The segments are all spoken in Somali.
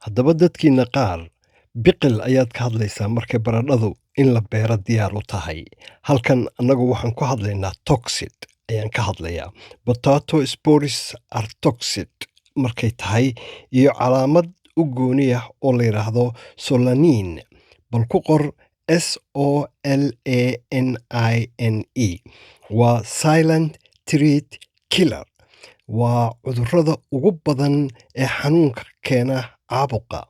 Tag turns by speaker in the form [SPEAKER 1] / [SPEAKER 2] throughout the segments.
[SPEAKER 1] Haddaba dadkiina qaar, biqil ayaad ka hadlaysaa markay baradhadu in la beero diyaar u tahay. Halkan annagu waxaan ku hadlaynaa toxid ayaan ka hadlayaa. Potato spores are toxid markay tahay iyo calaamad u gooni ah oo la yidhaahdo Solanine. Bal ku qor SOLANINE. Waa silent treat killer. Waa cudurrada ugu badan ee xanuunka keena caabuqa,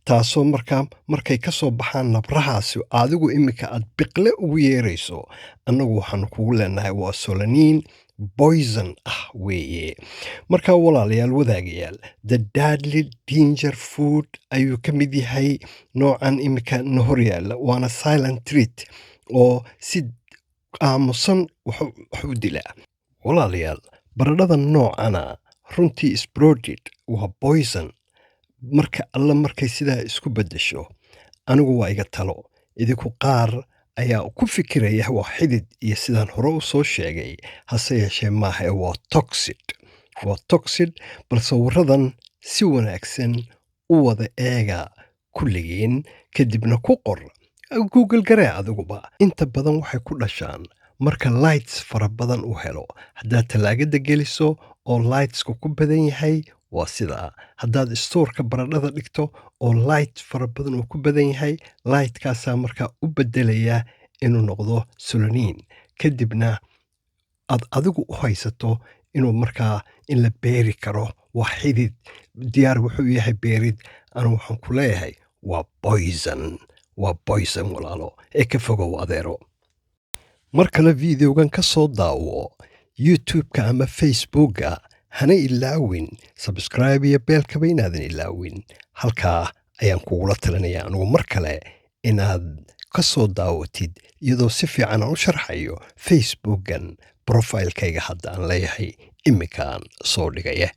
[SPEAKER 1] taasoo markay ka soo baxaan nabrahaasi adigu iminka aad biqle ugu yeerayso, annagu waxaanu kugu leenahay waa Solanine poison ah weeye. Markaa walaalayaal wadaagayaal, the deadly danger food ayuu ka mid yahay noocan iminka na hor yaalla, waana silent treat oo si aamusan wax u dilaa. Walaalayaal, baradhada noocana runtii sprouted waa poison. Markay sidaa isku beddesho, anigu waa iga talo. Idinku qaar ayaa ku fikiraya waa xidid iyo sidaan hore u soo sheegay, hase yeeshee maaha waa toxid. Waa toxid, bal sawirradan si wanaagsan u wada eega kulligiin, kadibna ku qor. Google garee adiguba. Inta badan waxay ku dhashaan marka lights fara badan u helo. Haddaad talaagada geliso oo lightska ku badan yahay, waa sidaa. Haddaad stoorka baradhada dhigto oo light fara badan uu ku badan yahay, lightkaasaa markaa u beddelaya inuu noqdo Solanine. Kadibna aad adigu u haysato inuu markaa in la beeri karo, waa xidid, diyaar wuxuu yahay beerid. Anu waxaan ku leeyahay waa poison. Waa poison walaalo, ee ka fogow adeero. Mar kale videogan ka soo daawo YouTube-ka ama Facebook-ga, hana ilaawin subscribe iyo beelkaba inaadan ilaawin. Halkaa ayaan kugula talinayaa anugu mar kale inaad ka soo daawatid iyadoo si fiican aan u sharxayo Facebook-gan profile-kayga hadda aan leeyahay iminkaan soo dhigaya.